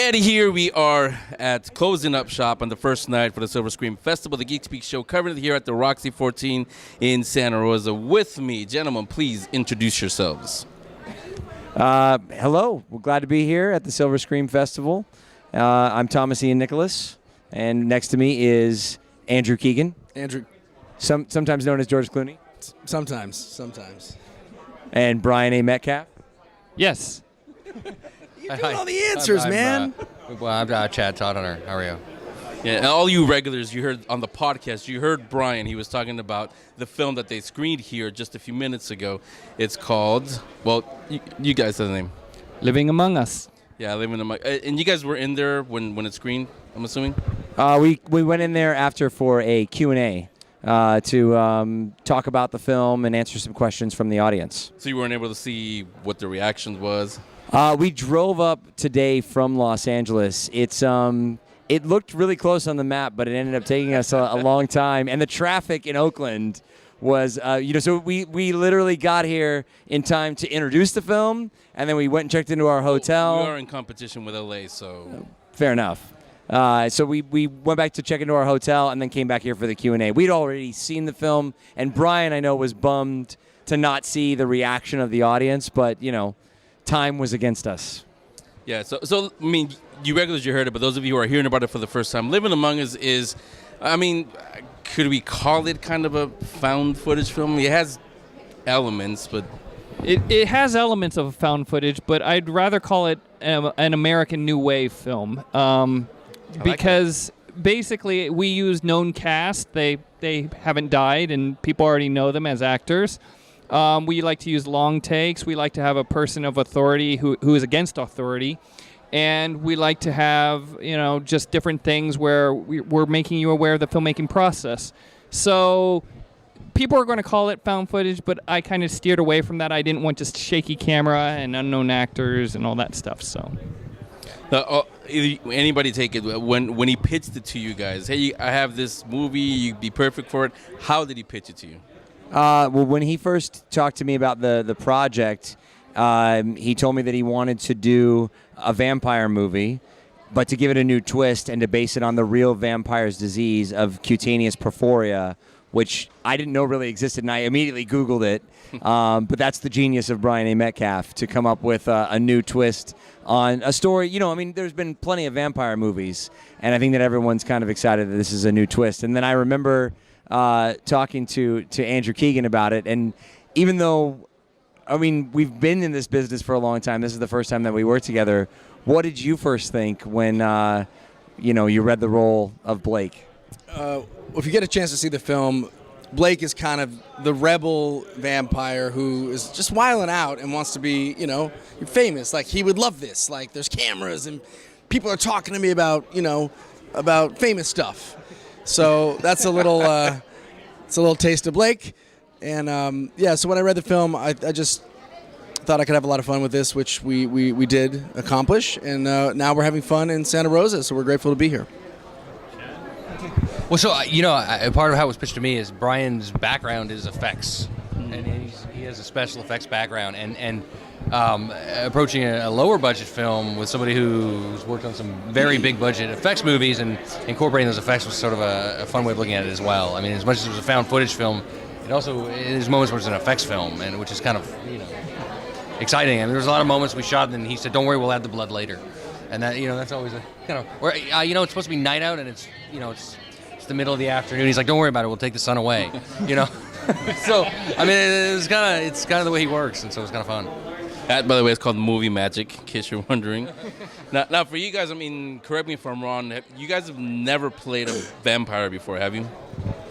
And here we are at closing up shop on the first night for the Silver Screen Festival, the Geek Speak show, covered here at the Roxy 14 in Santa Rosa. With me, gentlemen, please introduce yourselves. Hello. We're glad to be here at the Silver Screen Festival. I'm Thomas Ian Nicholas, and next to me is Andrew Keegan. Andrew. Sometimes known as George Clooney. Sometimes. And Brian A. Metcalf. Yes. You're doing all the answers, man. I'm Chad Todd Hunter. How are you? Yeah, and all you regulars, you heard on the podcast, you heard Brian. He was talking about the film that they screened here just a few minutes ago. It's called, well, you guys said the name. Living Among Us. Yeah, Living Among Us. And you guys were in there when it screened, I'm assuming? We went in there after for a Q&A to talk about the film and answer some questions from the audience. So you weren't able to see what the reaction was? We drove up today from Los Angeles. It looked really close on the map, but it ended up taking us a long time. And the traffic in Oakland was, so we literally got here in time to introduce the film, and then we went and checked into our hotel. We are in competition with LA, so. Fair enough. So we went back to check into our hotel and then came back here for the Q&A. We'd already seen the film, and Brian, I know, was bummed to not see the reaction of the audience, but, time was against us. Yeah, so I mean, you regulars, you heard it, but those of you who are hearing about it for the first time, Living Among Us is, I mean, could we call it kind of a found footage film? It has elements, but... It has elements of found footage, but I'd rather call it an American New Wave film. Because basically we use known cast. They haven't died, and people already know them as actors. We like to use long takes. We like to have a person of authority who is against authority. And we like to have, just different things where we're making you aware of the filmmaking process. So people are going to call it found footage, but I kind of steered away from that. I didn't want just shaky camera and unknown actors and all that stuff. So, anybody take it when he pitched it to you guys? Hey, I have this movie. You'd be perfect for it. How did he pitch it to you? Well, when he first talked to me about the project, he told me that he wanted to do a vampire movie, but to give it a new twist and to base it on the real vampire's disease of cutaneous porphyria, which I didn't know really existed, and I immediately Googled it. But that's the genius of Brian A. Metcalf, to come up with a new twist on a story. There's been plenty of vampire movies, and I think that everyone's kind of excited that this is a new twist. And then I remember talking to Andrew Keegan about it, and even though, we've been in this business for a long time, this is the first time that we worked together. What did you first think when, you read the role of Blake? If you get a chance to see the film, Blake is kind of the rebel vampire who is just wilding out and wants to be, famous. Like, he would love this. Like, there's cameras and people are talking to me about, about famous stuff. So that's a little, it's a little taste of Blake. And so when I read the film, I just thought I could have a lot of fun with this, which we did accomplish. And now we're having fun in Santa Rosa, so we're grateful to be here. Well, so, part of how it was pitched to me is Brian's background is effects. And he has a special effects background. And approaching a lower budget film with somebody who's worked on some very big budget effects movies and incorporating those effects was sort of a fun way of looking at it as well. I mean, as much as it was a found footage film, it also is moments where it's an effects film, and which is kind of, exciting. I mean, there was a lot of moments we shot, and he said, "Don't worry, we'll add the blood later," and that, that's always a kind of, or it's supposed to be night out, and it's the middle of the afternoon. He's like, "Don't worry about it, we'll take the sun away," So, I mean, it's kind of the way he works, and so it's kind of fun. That, by the way, is called movie magic, in case you're wondering. Now, for you guys, correct me if I'm wrong, you guys have never played a vampire before, have you?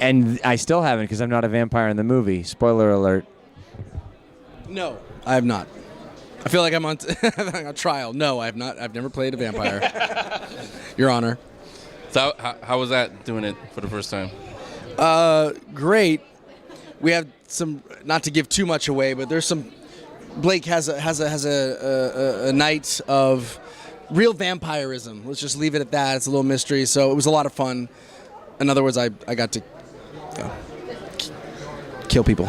And I still haven't, because I'm not a vampire in the movie. Spoiler alert. No, I have not. I feel like I'm on a trial. No, I have not. I've never played a vampire. Your Honor. So how was that, doing it for the first time? Great. We have some, not to give too much away, but there's some. Blake has a night of real vampirism. Let's just leave it at that. It's a little mystery. So it was a lot of fun. In other words, I got to kill people.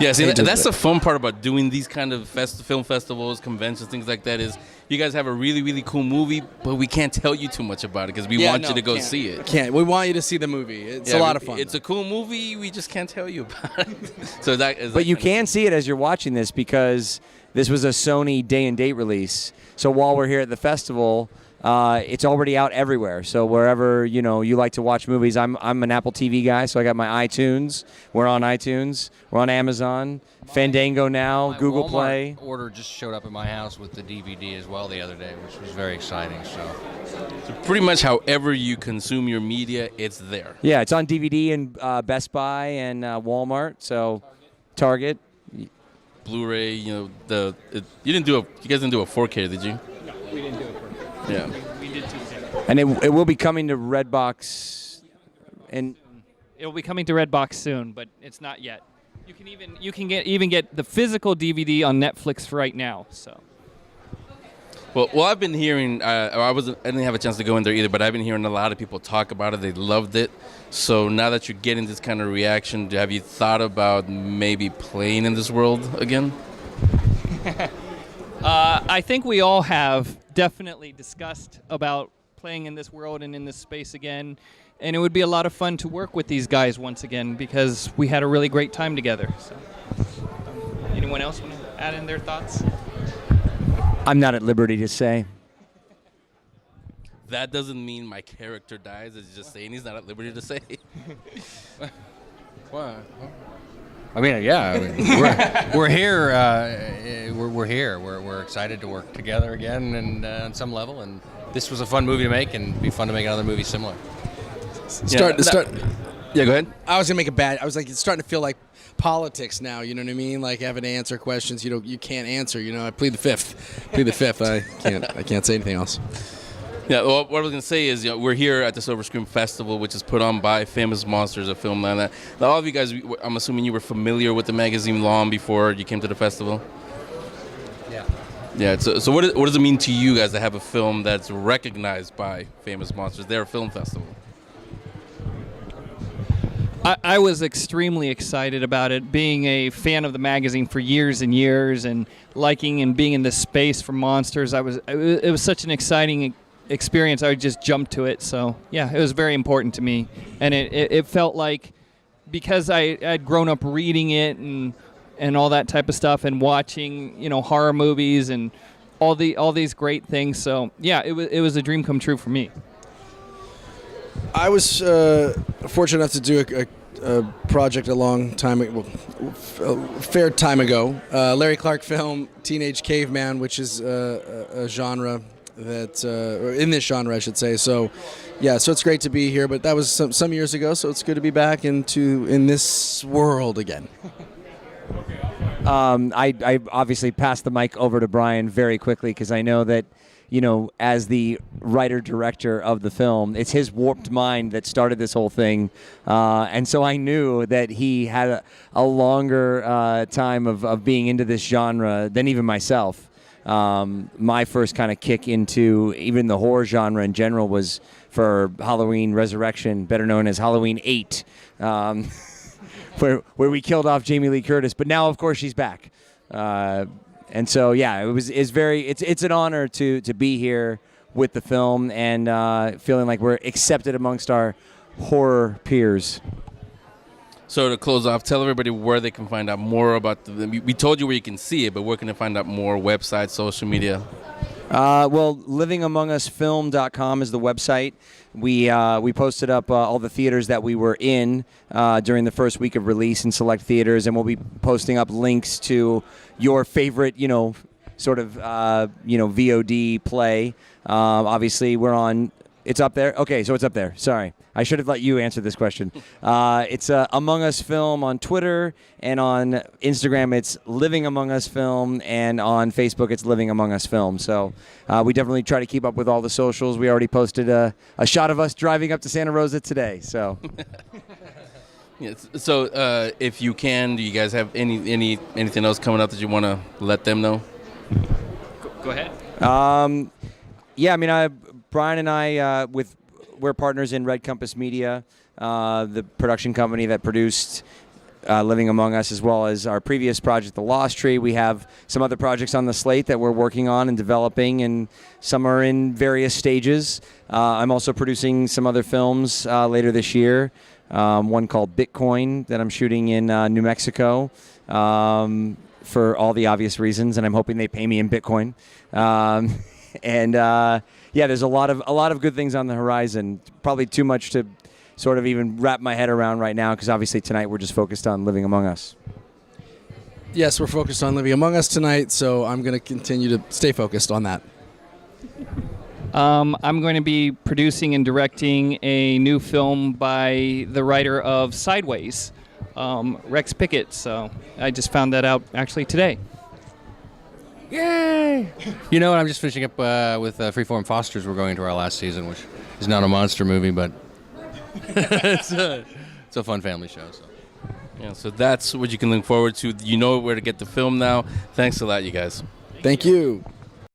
Yeah, see, Hate to that's admit the fun part about doing these kind of film festivals, conventions, things like that. Is you guys have a really, really cool movie, but we can't tell you too much about it because we want you to go see it. Can't. We want you to see the movie. It's a lot of fun. It's a cool movie. We just can't tell you about it. So that is. But you can see it as you're watching this because this was a Sony day and date release. So while we're here at the festival, it's already out everywhere. So wherever you like to watch movies, I'm an Apple TV guy, so I got my iTunes. We're on iTunes. We're on Amazon, Fandango now, My Google Walmart Play. order just showed up at my house with the DVD as well the other day, which was very exciting. So pretty much however you consume your media, it's there. Yeah, it's on DVD in Best Buy and Walmart. So Target. Blu-ray, you guys didn't do a 4K, did you? No, we didn't do it. Yeah. We did 2K. And it will be coming to Redbox. And It'll be coming to Redbox soon, but it's not yet. You can get the physical DVD on Netflix right now. So. Well, I've been hearing. I didn't have a chance to go in there either, but I've been hearing a lot of people talk about it. They loved it. So now that you're getting this kind of reaction, have you thought about maybe playing in this world again? I think we all have definitely discussed about playing in this world and in this space again. And it would be a lot of fun to work with these guys once again because we had a really great time together. So, anyone else want to add in their thoughts? I'm not at liberty to say. That doesn't mean my character dies. It's just saying he's not at liberty to say. Well, I mean, we're here. We're here. We're excited to work together again, and on some level. And this was a fun movie to make, and it'd be fun to make another movie similar. Start. Yeah, go ahead. I was gonna make I was like, it's starting to feel like politics now. You know what I mean? Like having to answer questions you can't answer. I plead the fifth. I can't say anything else. Yeah, well, what I was going to say is, we're here at the Silver Screen Festival, which is put on by Famous Monsters, a film like that. Now, all of you guys, I'm assuming you were familiar with the magazine long before you came to the festival? Yeah. Yeah, so what does it mean to you guys to have a film that's recognized by Famous Monsters? They're a film festival. I was extremely excited about it, being a fan of the magazine for years and years and liking and being in this space for monsters. It was such an exciting experience. I just jumped to it. So, yeah, it was very important to me. And it felt like because I'd grown up reading it and all that type of stuff and watching, horror movies and all these great things. So, yeah, it was a dream come true for me. I was fortunate enough to do a project a fair time ago. Larry Clark film, Teenage Caveman, which is a genre that, in this genre, I should say. So, yeah, so it's great to be here. But that was some years ago, so it's good to be back in this world again. I obviously passed the mic over to Brian very quickly because I know that, as the writer-director of the film, it's his warped mind that started this whole thing. And so I knew that he had a longer time of being into this genre than even myself. My first kind of kick into even the horror genre in general was for Halloween Resurrection, better known as Halloween 8, where we killed off Jamie Lee Curtis. But now, of course, she's back. And so, yeah, it's an honor to be here with the film and feeling like we're accepted amongst our horror peers. So to close off, tell everybody where they can find out more about we told you where you can see it, but where can they find out more? Website, social media? Well, livingamongusfilm.com is the website. We posted up all the theaters that we were in during the first week of release in select theaters, and we'll be posting up links to your favorite, sort of, VOD play. Obviously, we're on. It's up there? Okay, so it's up there. Sorry. I should have let you answer this question. It's Among Us Film on Twitter, and on Instagram it's Living Among Us Film, and on Facebook it's Living Among Us Film. So we definitely try to keep up with all the socials. We already posted a shot of us driving up to Santa Rosa today. So Yes. So if you can, do you guys have anything else coming up that you want to let them know? Go ahead. Yeah, I mean, Brian and I, we're partners in Red Compass Media, the production company that produced Living Among Us, as well as our previous project, The Lost Tree. We have some other projects on the slate that we're working on and developing, and some are in various stages. I'm also producing some other films later this year. One called Bitcoin that I'm shooting in New Mexico for all the obvious reasons, and I'm hoping they pay me in Bitcoin. Yeah, there's a lot of good things on the horizon. Probably too much to sort of even wrap my head around right now, because obviously tonight we're just focused on Living Among Us. Yes, we're focused on Living Among Us tonight, so I'm going to continue to stay focused on that. I'm going to be producing and directing a new film by the writer of Sideways, Rex Pickett. So I just found that out actually today. Yay! You know, I'm just finishing up with Freeform Fosters. We're going to our last season, which is not a monster movie, but it's a fun family show. So. Yeah, so that's what you can look forward to. You know where to get the film now. Thanks a lot, you guys. Thank you.